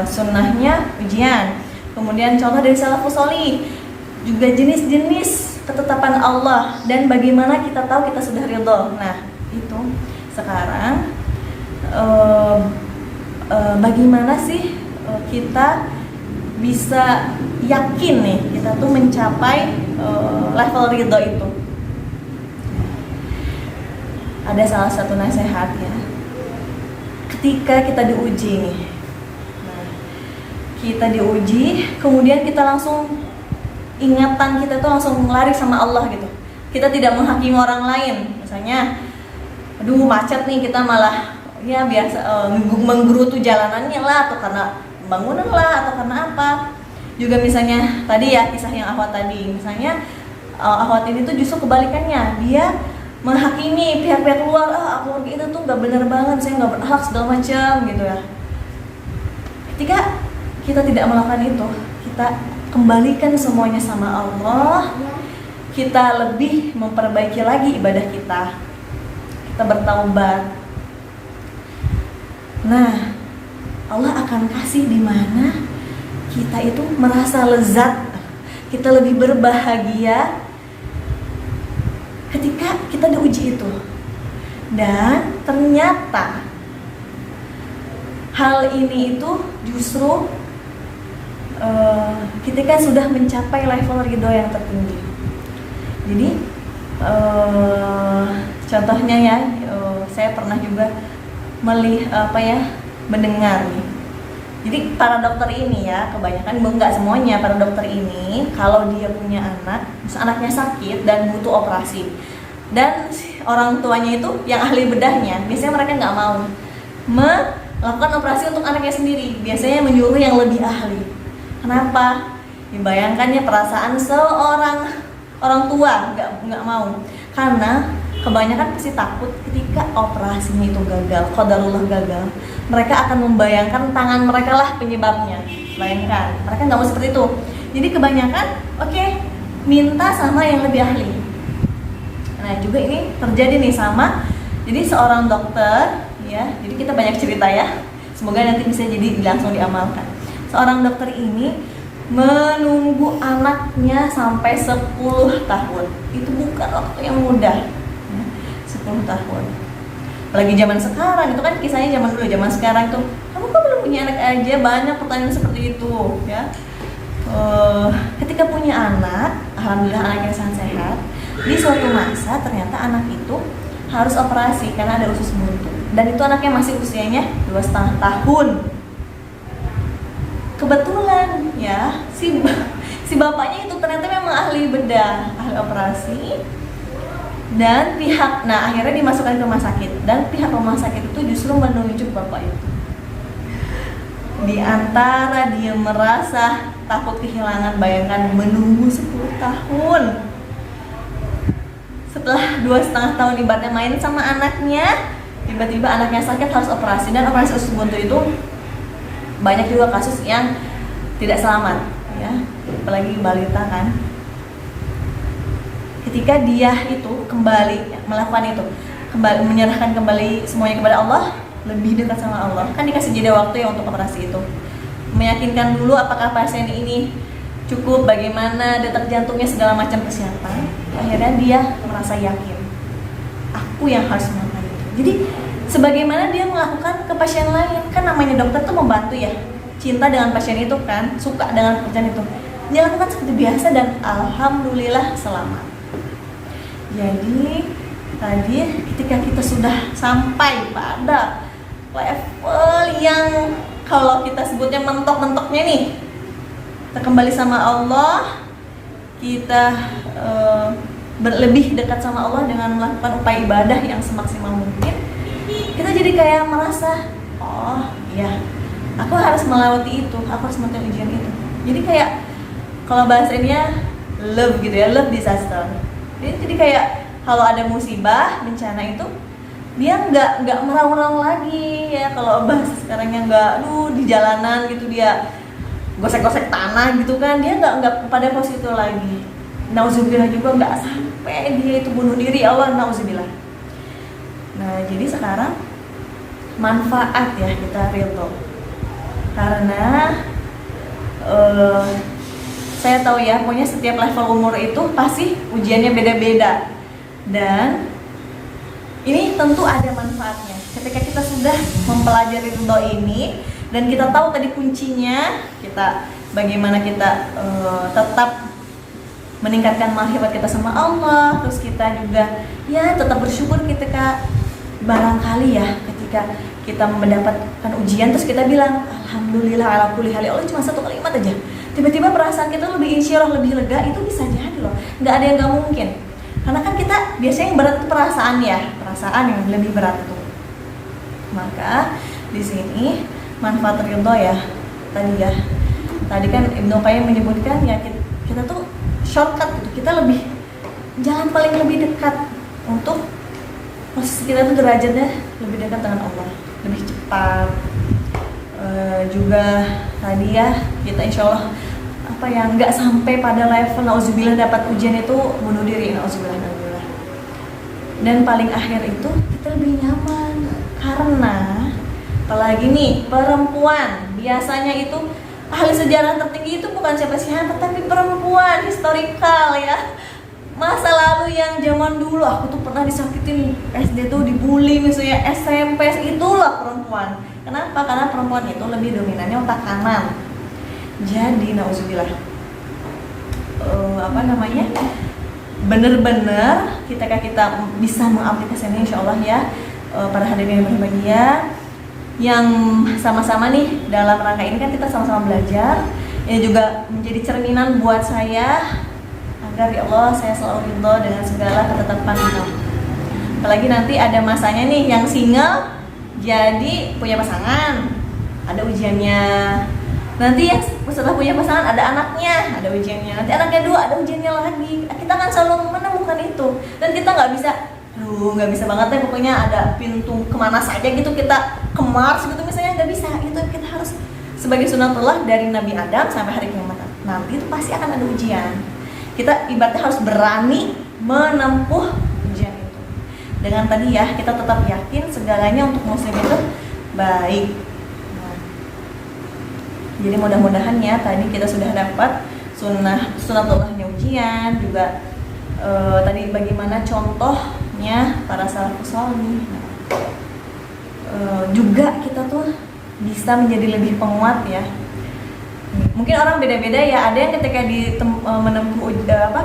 sunnahnya ujian. Kemudian contoh dari salafus sholih, juga jenis-jenis ketetapan Allah dan bagaimana kita tahu kita sudah ridho. Nah, itu sekarang bagaimana sih kita bisa yakin nih kita tuh mencapai level ridho itu. Ada salah satu nasihat ya, ketika kita diuji nih, kita diuji, kemudian kita langsung ingatan kita tuh langsung lari sama Allah gitu. Kita tidak menghakimi orang lain, misalnya aduh macet nih, kita malah ya biasa menggerutu jalanannya lah, atau karena bangunan lah, atau karena apa. Juga misalnya tadi ya kisah yang Ahwat tadi, misalnya Ahwat ini tuh justru kebalikannya, dia menghakimi pihak-pihak luar, aku itu tuh nggak benar banget, saya nggak berakhlak segala macam gitu ya. Ketika kita tidak melakukan itu, kita kembalikan semuanya sama Allah, kita lebih memperbaiki lagi ibadah kita bertaubat. Nah, Allah akan kasih di mana kita itu merasa lezat, kita lebih berbahagia ketika kita diuji itu. Dan ternyata hal ini itu justru ketika sudah mencapai level ridho yang tertinggi. Jadi contohnya ya, saya pernah juga mendengar nih. Jadi para dokter ini ya, kebanyakan enggak semuanya, para dokter ini kalau dia punya anak, misalnya anaknya sakit dan butuh operasi, dan orang tuanya itu yang ahli bedahnya, biasanya mereka nggak mau melakukan operasi untuk anaknya sendiri, biasanya menyuruh yang lebih ahli. Kenapa? Dibayangkannya perasaan seorang orang tua nggak mau, karena kebanyakan pasti takut ketika operasinya itu gagal, qadarullah gagal, mereka akan membayangkan tangan mereka lah penyebabnya. Bayangkan, mereka nggak mau seperti itu. Jadi kebanyakan minta sama yang lebih ahli. Nah juga ini terjadi nih sama, jadi seorang dokter ya, jadi kita banyak cerita ya, semoga nanti bisa jadi langsung diamalkan. Seorang dokter ini menunggu anaknya sampai 10 tahun. Itu bukan waktu yang mudah. 10 tahun. Apalagi zaman sekarang, itu kan kisahnya zaman dulu, zaman sekarang tuh kamu kok belum punya anak aja, banyak pertanyaan seperti itu ya. Ketika punya anak, alhamdulillah anaknya sangat sehat. Di suatu masa ternyata anak itu harus operasi karena ada usus buntu, dan itu anaknya masih usianya 2,5 tahun. Kebetulan ya si bapaknya itu ternyata memang ahli bedah, ahli operasi, dan akhirnya dimasukkan ke rumah sakit, dan pihak rumah sakit itu justru menunjuk bapak itu. Di antara dia merasa takut kehilangan, bayangkan menunggu 10 tahun. Setelah 2,5 tahun ibaratnya main sama anaknya, tiba-tiba anaknya sakit harus operasi, dan operasi usus buntu itu banyak juga kasus yang tidak selamat ya, apalagi balita kan. Ketika dia itu kembali melakukan itu, kembali menyerahkan kembali semuanya kepada Allah, lebih dekat sama Allah, kan dikasih jeda waktu ya untuk operasi itu, meyakinkan dulu apakah pasien ini cukup, bagaimana detak jantungnya, segala macam persiapan. Akhirnya dia merasa yakin, aku yang harus melakukan itu. Jadi sebagaimana dia melakukan ke pasien lain, kan namanya dokter tuh membantu ya, cinta dengan pasien itu kan, suka dengan pekerjaan itu, dia lakukan seperti biasa dan alhamdulillah selamat. Jadi tadi ketika kita sudah sampai pada level yang kalau kita sebutnya mentok-mentoknya nih, kita kembali sama Allah, kita lebih dekat sama Allah dengan melakukan upaya ibadah yang semaksimal mungkin, kita jadi kayak merasa, oh iya, aku harus melewati itu, aku harus melewati ujian itu. Jadi kayak kalau bahasanya love gitu ya, love disaster. Jadi kayak kalau ada musibah, bencana itu dia nggak meraung-raung lagi ya. Kalau bahasa sekarangnya nggak, di jalanan gitu dia gosek-gosek tanah gitu kan, dia nggak pada posisi itu lagi. Nauzubillah juga nggak sampai dia itu bunuh diri, Allah nauzubillah. Nah jadi sekarang manfaat ya kita ridho, karena saya tahu ya, pokoknya setiap level umur itu pasti ujiannya beda-beda, dan ini tentu ada manfaatnya. Ketika kita sudah mempelajari ridho ini dan kita tahu tadi kuncinya, kita bagaimana kita tetap meningkatkan marifat kita sama Allah, terus kita juga ya tetap bersyukur ketika barangkali ya ketika kita mendapatkan ujian terus kita bilang alhamdulillah ala kulli hal, Allah cuma satu kalimat aja, tiba-tiba perasaan kita lebih insyirah, lebih lega, itu bisa jadi loh, nggak ada yang nggak mungkin. Karena kan kita biasanya yang berat itu perasaan ya, perasaan yang lebih berat itu. Maka di sini manfaat ridho ya tadi kan Ibnu Qayyim menyebutkan ya, kita tuh shortcut gitu, kita lebih jalan paling lebih dekat untuk posisi kita tuh derajatnya lebih dekat dengan Allah, lebih cepat. Juga tadi ya kita insya Allah nggak sampai pada level nauzubillah dapat ujian itu bunuh diri, nauzubillah. Dan paling akhir itu kita lebih nyaman, karena apalagi nih perempuan, biasanya itu ahli sejarah tertinggi itu bukan siapa-siapa tapi perempuan, historikal ya, masa lalu yang zaman dulu aku tuh pernah disakitin, SD tuh dibully misalnya, SMP, itulah perempuan. Kenapa? Karena perempuan itu lebih dominannya otak kanan. Jadi nauzubillah, bener-bener ketika kita bisa mengaplikasikannya, insya Allah ya, para hadirin yang berbahagia, yang sama-sama nih dalam rangka ini kan kita sama-sama belajar. Ini juga menjadi cerminan buat saya agar ya Allah saya selalu ridho dengan segala ketetapan Allah. Apalagi nanti ada masanya nih yang single jadi punya pasangan, ada ujiannya. Nanti yang setelah punya pasangan ada anaknya, ada ujiannya. Nanti anaknya dua, ada ujiannya lagi. Kita kan selalu menemukan itu, dan kita nggak bisa banget deh pokoknya ada pintu kemana saja gitu kita ke Mars gitu misalnya, nggak bisa. Itu kita harus sebagai sunatullah dari Nabi Adam sampai hari kiamat nanti itu pasti akan ada ujian. Kita ibaratnya harus berani menempuh ujian itu. Dengan tadi ya, kita tetap yakin segalanya untuk muslim itu baik. Jadi mudah-mudahan ya tadi kita sudah dapat sunatullahnya ujian juga, tadi bagaimana contohnya para salafus shalih. Juga kita tuh bisa menjadi lebih penguat ya. Mungkin orang beda-beda ya. Ada yang ketika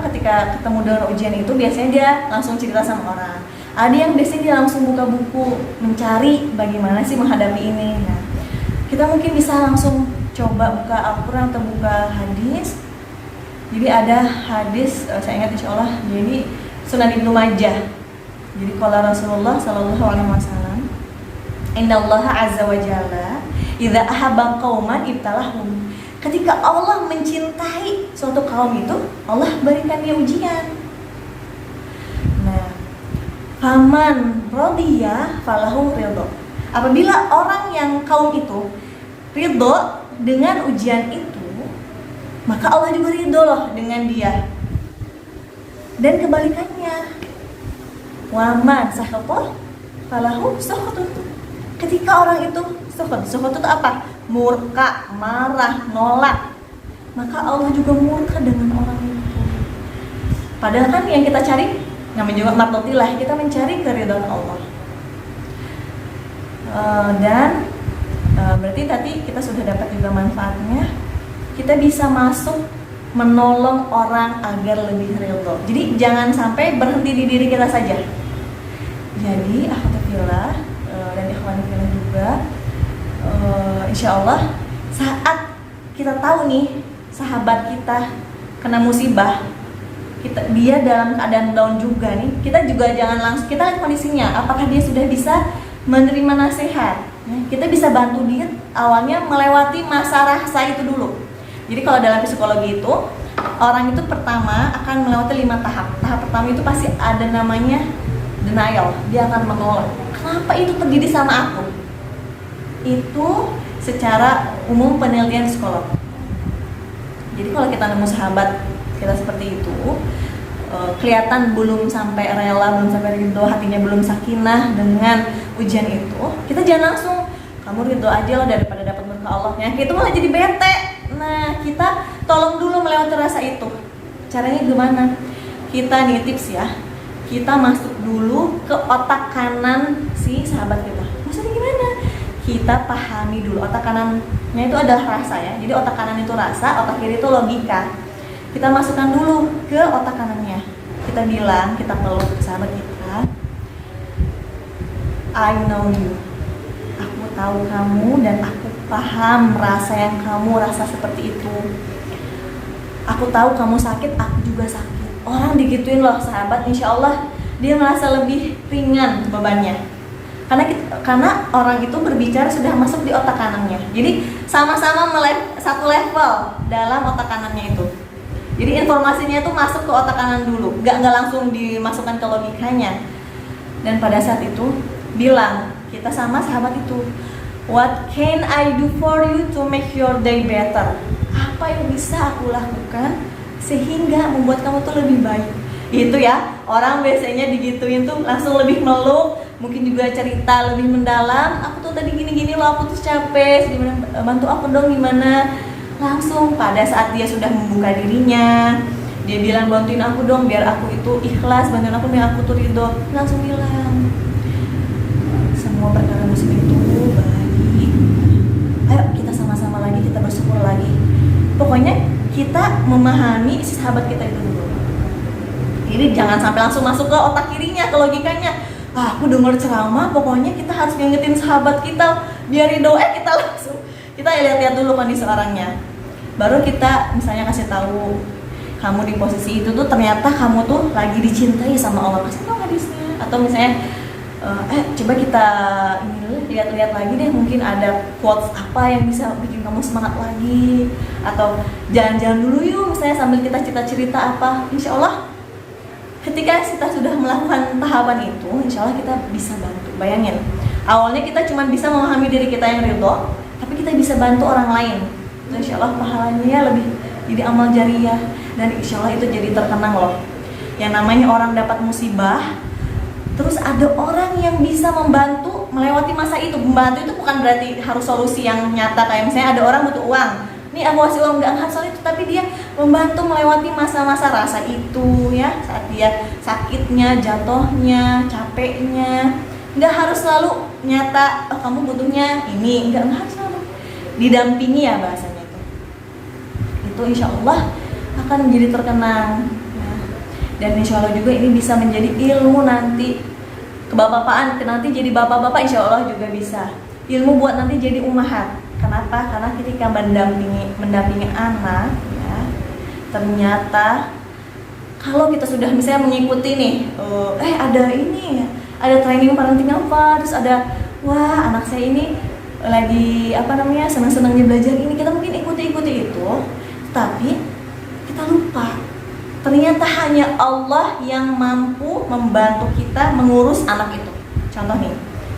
ketika ketemu dengan ujian itu biasanya dia langsung cerita sama orang. Ada yang biasanya dia langsung buka buku mencari bagaimana sih menghadapi ini. Nah, kita mungkin bisa langsung coba buka Al-Quran atau buka hadis. Jadi ada hadis, saya ingat insya Allah, jadi Sunan Ibnu Majah. Jadi qala Rasulullah sallallahu alaihi wasallam, innallaha azza wa jalla idza ahabba qauman ibtalahum. Ketika Allah mencintai suatu kaum itu, Allah berikan dia ujian. Nah, faman radiya falahu ridho. Apabila orang yang kaum itu ridho dengan ujian itu, maka Allah juga ridho loh dengan dia. Dan kebalikannya, waman sakhata falahu sukhutun. Ketika orang itu sukhut itu apa? Murka, marah, nolak, maka Allah juga murka dengan orang itu. Padahal kan yang kita cari namanya juga mardotillah, kita mencari keridhaan Allah. Berarti tadi kita sudah dapat juga manfaatnya. Kita bisa masuk menolong orang agar lebih ridho. Jadi jangan sampai berhenti di diri kita saja. Jadi akhwatullah dan ikhwanillah juga, insya Allah saat kita tahu nih sahabat kita kena musibah, dia dalam keadaan down juga nih, kita juga jangan langsung kita lihat kondisinya, apakah dia sudah bisa menerima nasihat. Kita bisa bantu dia awalnya melewati masa rasa itu dulu. Jadi kalau dalam psikologi itu, orang itu pertama akan melewati 5 tahap. Tahap pertama itu pasti ada namanya denial. Dia akan menolak. Kenapa itu terjadi sama aku? Itu secara umum penelitian psikolog. Jadi kalau kita nemu sahabat kita seperti itu, kelihatan belum sampai rela, belum sampai ridho, hatinya belum sakinah dengan ujian itu, kita jangan langsung kamu ridho aja loh daripada dapat berkah Allah. Ya, itu malah jadi bete. Nah, kita tolong dulu melewati rasa itu. Caranya gimana? Kita nih tips ya, kita masuk dulu ke otak kanan si sahabat kita. Maksudnya gimana? Kita pahami dulu otak kanannya itu adalah rasa ya. Jadi otak kanan itu rasa, otak kiri itu logika. Kita masukkan dulu ke otak kanannya. Kita bilang, kita peluk ke sahabat kita, I know you. Aku tahu kamu dan aku paham rasa yang kamu rasa seperti itu. Aku tahu kamu sakit, aku juga sakit. Orang digituin loh sahabat, insya Allah dia merasa lebih ringan bebannya. Karena orang itu berbicara sudah masuk di otak kanannya. Jadi sama-sama satu level dalam otak kanannya itu. Jadi informasinya itu masuk ke otak kanan dulu, nggak langsung dimasukkan ke logikanya. Dan pada saat itu bilang kita sama sahabat itu, what can I do for you to make your day better? Apa yang bisa aku lakukan sehingga membuat kamu tuh lebih baik? Itu ya, orang biasanya digituin tuh langsung lebih meluk, mungkin juga cerita lebih mendalam. Aku tuh tadi gini-gini loh, aku tuh capek, gimana, bantu aku dong gimana? Langsung pada saat dia sudah membuka dirinya, dia bilang bantuin aku dong biar aku itu ikhlas, bantuin aku biar aku tuh ridho. Langsung bilang semua perkara musibah itu baik. Ayo kita sama-sama lagi, kita bersyukur lagi. Pokoknya kita memahami si sahabat kita itu dulu. Jadi jangan sampai langsung masuk ke otak kirinya, ke logikanya. Aku dengar ceramah, pokoknya kita harus ngingetin sahabat kita biar ridho. Kita langsung kita lihat-lihat dulu kondisi orangnya. Baru kita misalnya kasih tahu, kamu di posisi itu tuh ternyata kamu tuh lagi dicintai sama Allah. Kasih tahu hadisnya. Atau misalnya coba kita ini dulu, lihat-lihat lagi deh, mungkin ada quotes apa yang bisa bikin kamu semangat lagi. Atau jalan-jalan dulu yuk, misalnya sambil kita cerita-cerita apa. Insya Allah ketika kita sudah melakukan tahapan itu, insya Allah kita bisa bantu. Bayangin, awalnya kita cuma bisa memahami diri kita yang ridho, tapi kita bisa bantu orang lain. Itu insya Allah pahalanya lebih jadi amal jariah, dan insya Allah itu jadi terkenang loh. Yang namanya orang dapat musibah, terus ada orang yang bisa membantu melewati masa itu. Membantu itu bukan berarti harus solusi yang nyata, kayak misalnya ada orang butuh uang, nih aku kasih uang, nggak harus itu, tapi dia membantu melewati masa-masa rasa itu ya, saat dia sakitnya, jatuhnya, capeknya. Nggak harus selalu nyata, kamu butuhnya ini, nggak harus selalu didampingi ya bahasanya itu insya Allah akan menjadi terkenang ya. Dan insya Allah juga ini bisa menjadi ilmu nanti kebapak-bapaan, nanti jadi bapak-bapak insya Allah juga bisa ilmu buat nanti jadi ummahat. Kenapa? Karena ketika mendampingi anak ya, ternyata kalau kita sudah misalnya mengikuti nih, ada ini, ada training parenting apa, terus ada, wah anak saya ini lagi senang-senangnya belajar ini, kita mungkin ikuti itu, tapi kita lupa ternyata hanya Allah yang mampu membantu kita mengurus anak itu. Contoh nih,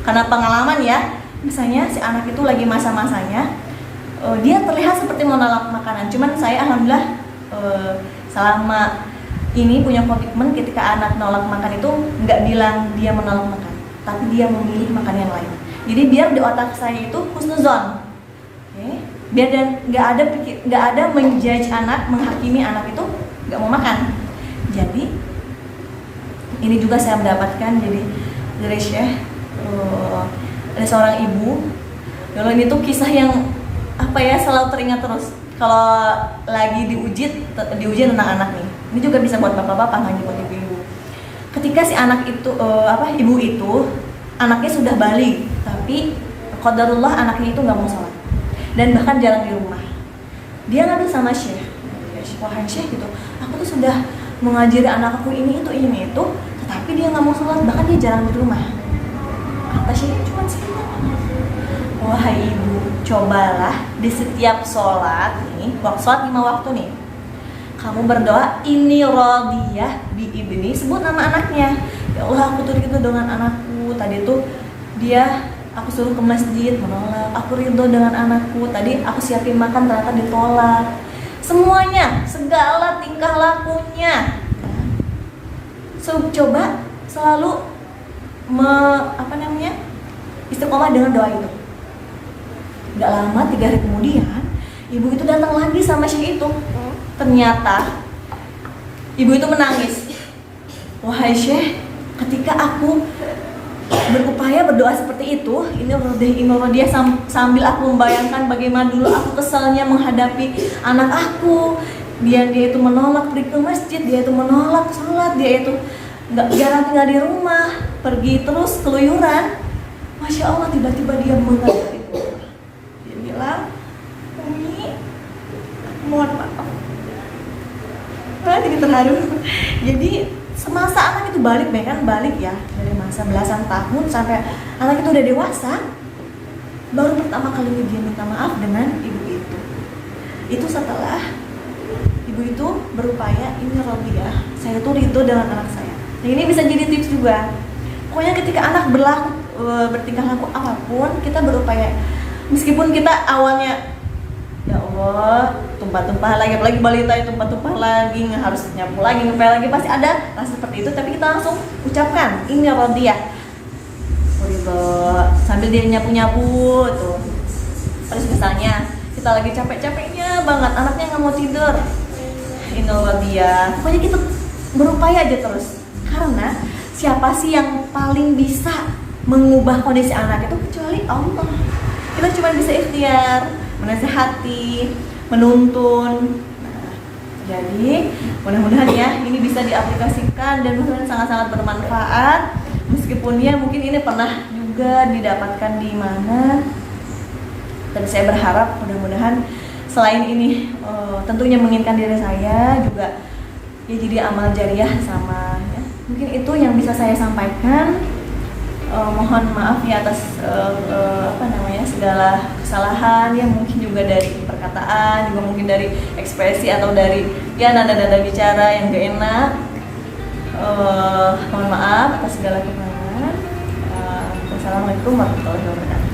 karena pengalaman ya, misalnya si anak itu lagi masa-masanya, dia terlihat seperti menolak makanan. Cuman saya alhamdulillah selama ini punya komitmen, ketika anak nolak makan itu nggak bilang dia menolak makan, tapi dia memilih makan yang lain. Jadi biar di otak saya itu husnuzon, biar dan nggak ada menjudge anak, menghakimi anak itu nggak mau makan. Jadi ini juga saya mendapatkan dari Syekh, ada seorang ibu. Kalau ini tuh kisah yang selalu teringat terus kalau lagi diuji tentang anak nih. Ini juga bisa buat bapak-bapak, nggak buat ibu-ibu. Ketika si anak itu ibu itu anaknya sudah balik, tapi qadarullah anaknya itu nggak mau sholat dan bahkan jarang di rumah. Dia ngadu sama Syekh, wahai Syekh gitu, aku tuh sudah mengajari anak aku ini itu, tetapi dia nggak mau sholat, bahkan dia jarang di rumah. Kata Syekh cuma sekitar, wahai ibu, cobalah di setiap sholat nih, sholat 5 waktu nih, kamu berdoa ini radiyah bi ibni, sebut nama anaknya. Ya Allah, aku tuh ridho dengan anakku. Tadi tuh aku suruh ke masjid, menolak. Aku ridho dengan anakku. Tadi aku siapin makan, ternyata ditolak. Semuanya, segala tingkah lakunya. Coba selalu istiqomah dengan doa itu. Gak lama, 3 hari kemudian, ibu itu datang lagi sama Syekh itu. Ternyata ibu itu menangis. Wahai Syekh, ketika aku berupaya berdoa seperti itu, ini dia sambil aku membayangkan bagaimana dulu aku kesalnya menghadapi anak aku. Dia itu menolak pergi ke masjid, dia itu menolak sholat, dia itu jarang tinggal di rumah, pergi terus keluyuran. Masya Allah, tiba-tiba dia menghadap itu. Dia bilang, Umi, mohon maaf. Jadi terharu. Jadi semasa anak itu balik ya, dari masa belasan tahun sampai anak itu udah dewasa, baru pertama kalinya dia minta maaf dengan ibu itu. Itu setelah ibu itu berupaya, ini Robiah, saya tuh ridho dengan anak saya. Nah, ini bisa jadi tips juga. Pokoknya ketika anak bertingkah laku apapun, kita berupaya, meskipun kita awalnya ya Allah, tumpah-tumpah lagi, apalagi balita itu tumpah-tumpah lagi, nggak harus nyapu lagi, ngepel lagi, pasti ada rasa seperti itu. Tapi kita langsung ucapkan ini radiyah, sambil dia nyapu-nyapu tuh. Terus misalnya kita lagi capek-capeknya banget, anaknya nggak mau tidur, ini radiyah. Pokoknya kita berupaya aja terus, karena siapa sih yang paling bisa mengubah kondisi anak itu kecuali Allah. Kita cuma bisa ikhtiar, menasehati, menuntun. Nah, jadi mudah-mudahan ya ini bisa diaplikasikan dan mudah-mudahan sangat-sangat bermanfaat. Meskipun ya mungkin ini pernah juga didapatkan di mana, tapi saya berharap mudah-mudahan selain ini tentunya menginginkan diri saya juga ya jadi amal jariah sama ya. Mungkin itu yang bisa saya sampaikan. Mohon maaf ya atas segala kesalahan ya, mungkin juga dari perkataan, juga mungkin dari ekspresi atau dari ya nada-nada bicara yang gak enak. Mohon maaf atas segala kekurangan. Wassalamualaikum warahmatullahi wabarakatuh.